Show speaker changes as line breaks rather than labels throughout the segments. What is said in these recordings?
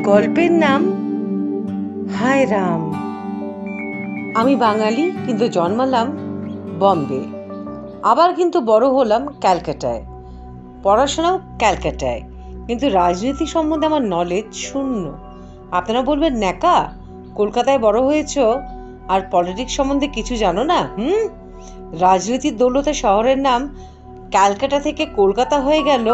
গল্পের নাম হায় রাম। আমি বাঙালি, কিন্তু জন্মালাম বম্বে, আবার কিন্তু বড় হলাম ক্যালকাটায়, পড়াশোনাও ক্যালকাটায়, কিন্তু রাজনীতি সম্বন্ধে আমার নলেজ শূন্য। আপনারা বলবেন ন্যাকা, কলকাতায় বড় হয়েছ আর পলিটিক্স সম্বন্ধে কিছু জানো না। রাজনীতির দৌলতে শহরের নাম ক্যালকাটা থেকে কলকাতা হয়ে গেল,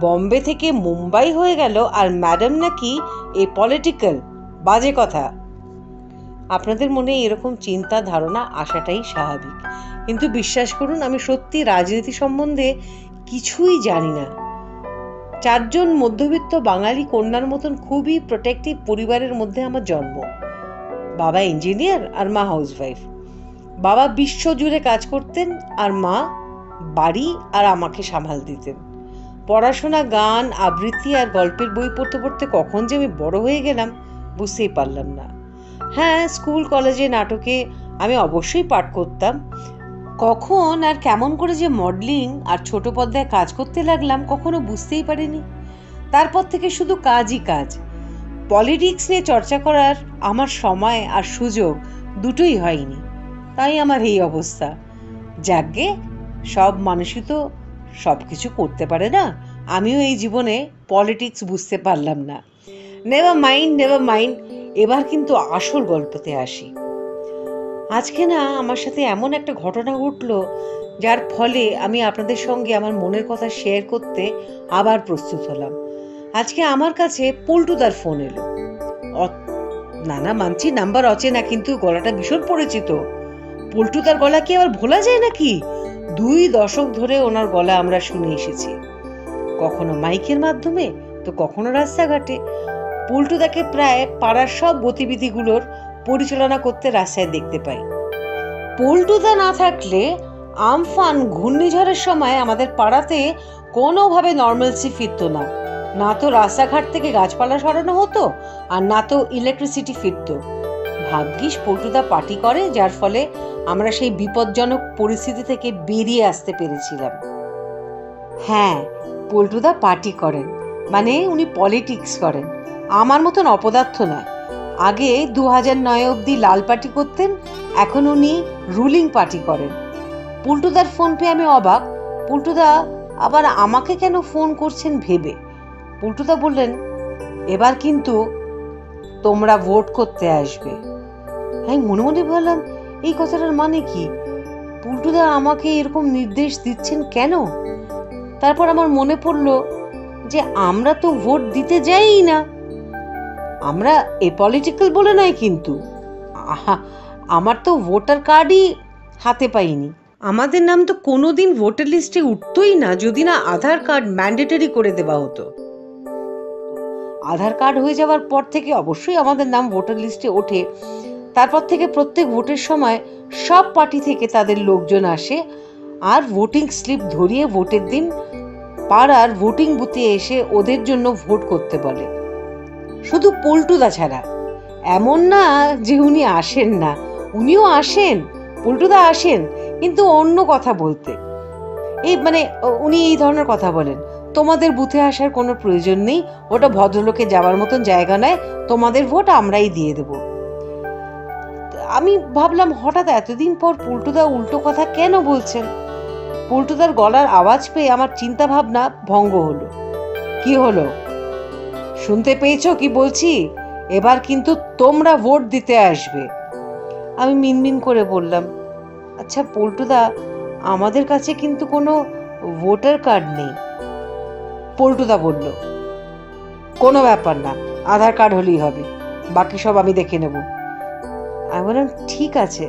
বম্বে থেকে মুম্বাই হয়ে গেল, আর ম্যাডাম নাকি এ পলিটিক্যাল। বাজে কথা। আপনাদের মনে এরকম চিন্তা ধারণা আসাটাই স্বাভাবিক, কিন্তু বিশ্বাস করুন, আমি সত্যি রাজনীতি সম্বন্ধে কিছুই জানি না। 4 জন মধ্যবিত্ত বাঙালি কন্যার মতন খুবই প্রোটেক্টিভ পরিবারের মধ্যে আমার জন্ম। বাবা ইঞ্জিনিয়ার আর মা হাউসওয়াইফ। বাবা বিশ্ব জুড়ে কাজ করতেন আর মা বাড়ি আর আমাকে সামাল দিতেন। পড়াশোনা, গান, আবৃত্তি আর গল্পের বই পড়তে পড়তে কখন যে আমি বড় হয়ে গেলাম বুঝতেই পারলাম না। হ্যাঁ, স্কুল কলেজে নাটকে আমি অবশ্যই পাঠ করতাম। কখন আর কেমন করে যে মডেলিং আর ছোট পর্দায় কাজ করতে লাগলাম কখনো বুঝতেই পারিনি। তারপর থেকে শুধু কাজই কাজ। পলিটিক্স নিয়ে চর্চা করার আমার সময় আর সুযোগ দুটোই হয়নি, তাই আমার এই অবস্থা। যাকগে, সব মানুষই তো সব কিছু করতে পারে না। আমিও এই জীবনে পলিটিক্স বুঝতে পারলাম না। Never mind. এবার কিন্তু আসল গল্পতে আসি। আজকে না আমার সাথে এমন একটা ঘটনা ঘটলো, যার ফলে আমি আপনাদের সঙ্গে আমার মনের কথা শেয়ার করতে আবার প্রস্তুত হলাম। আজকে আমার কাছে পল্টুদার ফোন এলো। না মানছি নাম্বার অচেনা, কিন্তু গলাটা ভীষণ পরিচিত। পল্টুদার গলা কি আবার ভোলা যায় নাকি? 2 দশক ধরে ওনার গলা আমরা শুনে এসেছি, কখনো মাইকের মাধ্যমে তো কখনো রাস্তাঘাটে। পল্টুদাকে প্রায় পাড়ার সব গতিবিধিগুলোর পরিচালনা করতে রাস্তায় দেখতে পাই। পল্টুদা না থাকলে আমফান ঘূর্ণিঝড়ের সময় আমাদের পাড়াতে কোনোভাবে নর্মালসি ফিরত না। না তো রাস্তাঘাট থেকে গাছপালা সরানো হতো, আর না তো ইলেকট্রিসিটি ফিরত। ভাগ্যিস পল্টুদা পার্টি করে, যার ফলে আমরা সেই বিপজ্জনক পরিস্থিতি থেকে বেরিয়ে আসতে পেরেছিলাম। হ্যাঁ, পল্টুদা পার্টি করেন, মানে উনি পলিটিক্স করেন। আমার মতন অপদার্থ নয়। আগে 2009 অবধি লাল পার্টি করতেন, এখন উনি রুলিং পার্টি করেন। পল্টুদার ফোন পেয়ে আমি অবাক। পল্টুদা আবার আমাকে কেন ফোন করছেন ভেবে পল্টুদা বললেন, এবার কিন্তু তোমরা ভোট করতে আসবে। আমি মনে মনে ভাবলাম, এই কথাটার মানে কি? পল্টুদা আমাকে এরকম নির্দেশ দিচ্ছেন কেন? তারপর আমার মনে পড়লো যে আমরা তো ভোট দিতে যাই না। আমরা এ পলিটিক্যাল বলে নয়, কিন্তু আমার তো ভোটার কার্ডই হাতে পাইনি। আমাদের নাম তো কোনোদিন ভোটার লিস্টে উঠতই না, যদি না আধার কার্ড ম্যান্ডেটরি করে দেওয়া হতো। আধার কার্ড হয়ে যাওয়ার পর থেকে অবশ্যই আমাদের নাম ভোটার লিস্টে ওঠে। তারপর থেকে প্রত্যেক ভোটের সময় সব পার্টি থেকে তাদের লোকজন আসে আর ভোটিং স্লিপ ধরিয়ে ভোটের দিন পাড়ার ভোটিং বুথে এসে ওদের জন্য ভোট করতে বলে। শুধু পল্টুদা ছাড়া। এমন না যে উনি আসেন না, উনিও আসেন, পল্টুদা আসেন, কিন্তু অন্য কথা বলতে। উনি এই ধরনের কথা বলেন, তোমাদের বুথে আসার কোনো প্রয়োজন নেই, ওটা ভদ্রলোকে যাওয়ার মতন জায়গা নয়, তোমাদের ভোট আমরাই দিয়ে দেব। আমি ভাবলাম, হঠাৎ এতদিন পর পল্টুদা উল্টো কথা কেন বলছেন? পল্টুদার গলার আওয়াজ পেয়ে আমার চিন্তা ভাবনা ভঙ্গ হলো। কি হলো? শুনতে পেয়েছো কি বলছি? এবার কিন্তু তোমরা ভোট দিতে আসবে। আমি মিনমিন করে বললাম, আচ্ছা পল্টুদা, আমাদের কাছে কিন্তু কোনো ভোটার কার্ড নেই। পল্টুদা বলল, কোনো ব্যাপার না, আধার কার্ড হলেই হবে, বাকি সব আমি দেখে নেব। আমি বললাম, ঠিক আছে,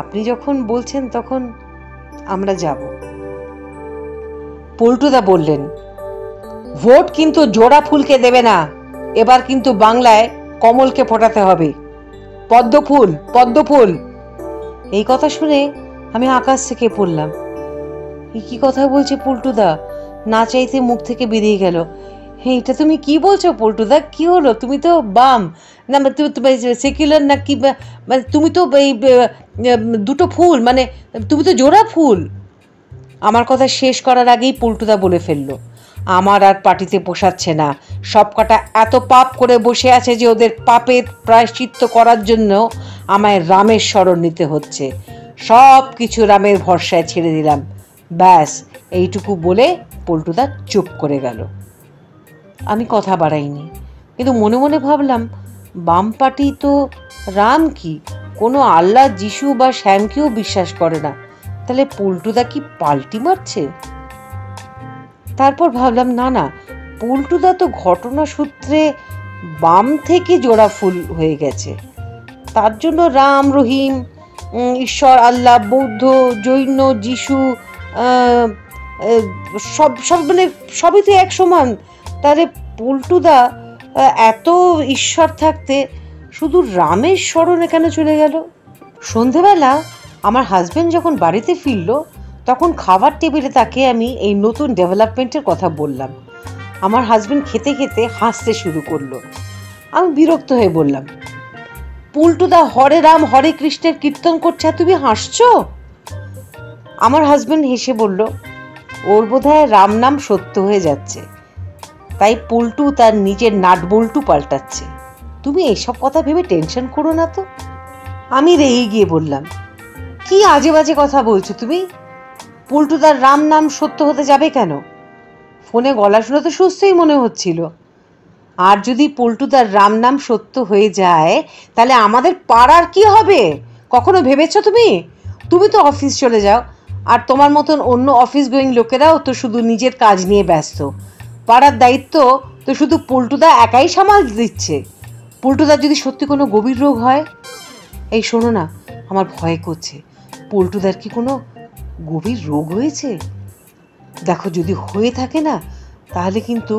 আপনি যখন বলছেন তখন আমরা যাব। পল্টুদা বললেন, ভোট কিন্তু জোড়া ফুলকে দেবে না, এবার কিন্তু বাংলায় কমলকে ফোটাতে হবে। পদ্ম ফুল। এই কথা শুনে আমি আকাশ থেকে পড়লাম। কি কথা বলছে পল্টুদা? না চাইতে মুখ থেকে বেরিয়ে গেল, এটা তুমি কি বলছো পল্টুদা? কি হলো? তুমি তো বাম না, সেকুলার না কি, মানে তুমি তো এই 2টো ফুল, মানে তুমি তো জোড়া ফুল। আমার কথা শেষ করার আগেই পল্টুদা বলে ফেললো, আমার আর পার্টিতে পোষাচ্ছে না। সব কটা এত পাপ করে বসে আছে যে ওদের পাপের প্রায়শ্চিত্ত করার জন্য আমায় রামের শরণ নিতে হচ্ছে। সব কিছু রামের ভরসায় ছেড়ে দিলাম। ব্যাস, এইটুকু বলে পল্টুদা চুপ করে গেল। আমি কথা বাড়াইনি, কিন্তু মনে মনে ভাবলাম, বাম পার্টি তো রাম কি কোনো আল্লাহ, যিশু বা শ্যামকেও বিশ্বাস করে না, তাহলে পল্টুদা কি পাল্টি মারছে? তারপর ভাবলাম, না না, পল্টুদা তো ঘটনা সূত্রে বাম থেকে জোড়া ফুল হয়ে গেছে। তার জন্য রাম, রহিম, ঈশ্বর, আল্লাহ, বৌদ্ধ, জৈন, যিশু, সব সব মানে সবই তো এক সমান। তাহলে পল্টুদা এত ঈশ্বর থাকতে শুধু রামের স্মরণে কেন চলে গেল? সন্ধেবেলা আমার হাজবেন্ড যখন বাড়িতে ফিরল, তখন খাবার টেবিলে তাকে আমি এই নতুন ডেভেলপমেন্টের কথা বললাম। আমার হাজবেন্ড খেতে খেতে হাসতে শুরু করলো। আমি বিরক্ত হয়ে বললাম, পল্টুদা হরে রাম হরে কৃষ্ণের কীর্তন করছে আর তুমি হাসছো? আমার হাজবেন্ড হেসে বলল, ওর বোধহয় রাম নাম সত্য হয়ে যাচ্ছে, তাই পল্টু তার নিজের নাটবল্টু পাল্টাচ্ছে। তুমি এইসব কথা ভেবে টেনশন করো না তো। আমি রেগে গিয়ে বললাম, কি আজে বাজে কথা বলছো তুমি? পল্টু তার রাম নাম সত্য হতে যাবে কেন? ফোনে গলা শুনে তো সুস্থই মনে হচ্ছিল। আর যদি পল্টু তার রাম নাম সত্য হয়ে যায়, তাহলে আমাদের পাড়ার কি হবে কখনো ভেবেছো তুমি? তুমি তো অফিস চলে যাও, আর তোমার মতন অন্য অফিস গোয়িং লোকেরাও তো শুধু নিজের কাজ নিয়ে ব্যস্ত। পাড়ার দায়িত্ব তো শুধু পল্টুদা একাই সামাল দিচ্ছে। পল্টুদার যদি সত্যি কোনো গভীর রোগ হয়, এই শোনো না, আমার ভয় করছে। পল্টুদার কি কোনো গভীর রোগ হয়েছে? দেখো, যদি হয়ে থাকে না, তাহলে কিন্তু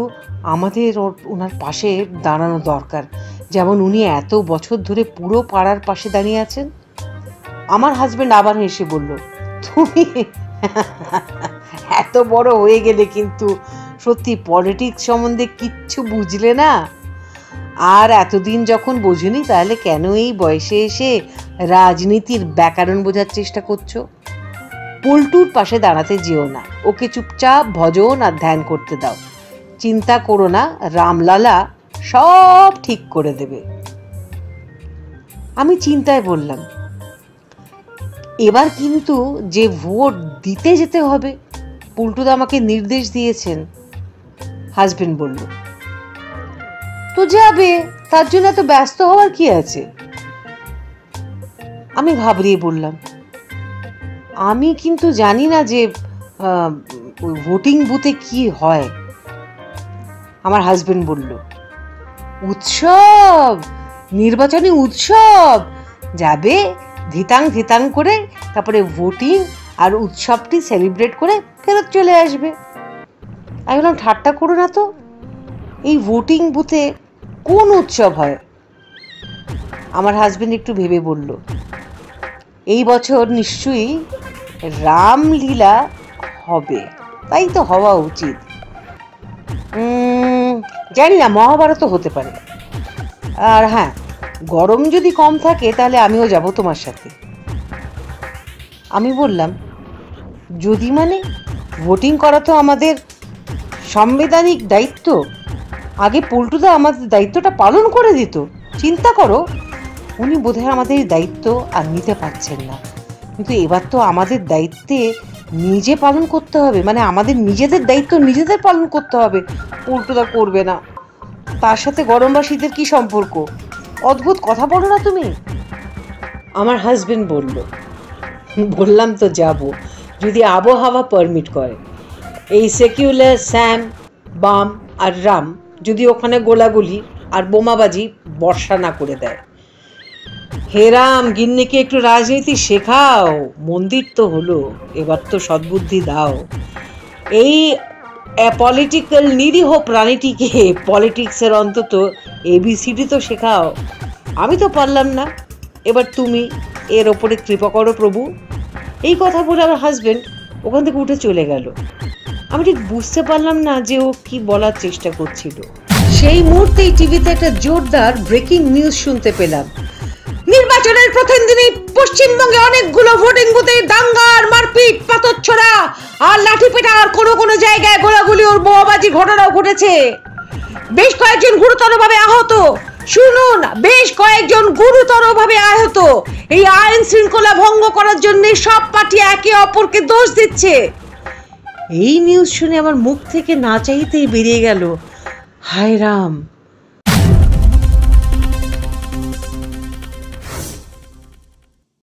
আমাদের ওনার পাশে দাঁড়ানো দরকার, যেমন উনি এত বছর ধরে পুরো পাড়ার পাশে দাঁড়িয়ে আছেন। আমার হাজবেন্ড আবার হেসে বলল, তুমি এত বড় হয়ে গেলে কিন্তু সত্যি পলিটিক্স সম্বন্ধে কিচ্ছু বুঝলে না। আর এতদিন যখন বোঝনি, তাহলে কেন এই বয়সে এসে রাজনীতির ব্যাকরণ বোঝার চেষ্টা করছো? পল্টুর পাশে দাঁড়াতে যেও না, ওকে চুপচাপ ভজন আর ধ্যান করতে দাও। চিন্তা করো না, রামলালা সব ঠিক করে দেবে। আমি চিন্তায় বললাম, এবার কিন্তু যে ভোট দিতে যেতে হবে, পল্টুদা আমাকে নির্দেশ দিয়েছেন। হাজবেন্ড বলল, তো যাবে, তার জন্য এত ব্যস্ত হওয়ার কি আছে? আমি ঘাবড়িয়ে বললাম, আমি কিন্তু জানি না যে ভোটিং বুথে কি হয়। আমার হাজবেন্ড বলল, উৎসব, নির্বাচনী উৎসব, যাবে ধিতাং ধিতাং করে, তারপরে ভোটিং আর উৎসবটি সেলিব্রেট করে ফেরত চলে আসবে। আমি বললাম, ঠাট্টা করো না তো, এই ভোটিং বুথে কোন উৎসব হয়? আমার হাজবেন্ড একটু ভেবে বলল, এই বছর নিশ্চয়ই রামলীলা হবে, তাই তো হওয়া উচিত। জানি না, মহাভারত হতে পারে। আর হ্যাঁ, গরম যদি কম থাকে তাহলে আমিও যাব তোমার সাথে। আমি বললাম, যদি মানে ভোটিং করা তো আমাদের সাংবিধানিক দায়িত্ব, আগে পল্টুদা আমাদের দায়িত্বটা পালন করে দিত। চিন্তা করো, উনি বোধহয় আমাদের দায়িত্ব আর নিতে পারছেন না, কিন্তু এবার তো আমাদের দায়িত্বে নিজে পালন করতে হবে, মানে আমাদের নিজেদের দায়িত্ব নিজেদের পালন করতে হবে। পল্টুদা করবে না, তার সাথে গরম বা শীতের কি সম্পর্ক? অদ্ভুত কথা বলো না তুমি। আমার হাজবেন্ড বলল, বললাম তো যাব, যদি আবহাওয়া পারমিট করে। এই সেকুলার স্যাম, বাম আর রাম যদি ওখানে গোলাগুলি আর বোমাবাজি বর্ষা না করে দেয়। হে রাম, গিন্নিকে একটু রাজনীতি শেখাও, মন্দির তো হলো, এবার তো সদ্বুদ্ধি দাও। এই পলিটিক্যাল নিরীহ প্রাণীটিকে পলিটিক্সের অন্তত এবিসিডি তো শেখাও। আমি তো পারলাম না, এবার তুমি এর ওপরে কৃপা করো প্রভু। এই কথা বলে আমার হাজবেন্ড ওখান থেকে উঠে চলে গেল। আমি ঠিক বুঝতে পারলাম না যে ও কি বলার চেষ্টা করছিল। সেই মুহূর্তেই টিভিতে একটা জোরদার ব্রেকিং নিউজ শুনতে পেলাম। নির্বাচনের প্রথম দিনই পশ্চিমবঙ্গে অনেকগুলো ভোটিং বুথে দাঙ্গা আর মারপিট, পাথরছোড়া আর লাঠিপেটা আর কোনো কোনো জায়গায় গোলাগুলি ও বোমাবাজি ঘটনাও ঘটেছে। বেশ কয়েকজন গুরুতরভাবে আহত। শুনুন, বেশ কয়েকজন গুরুতরভাবে আহত। এই আইন শৃঙ্খলা ভঙ্গ করার জন্য সব পার্টি একে অপরকে দোষ দিচ্ছে। এই নিউজ শুনে আমার মুখ থেকে না চাইতেই বেরিয়ে গেল, হায় রাম।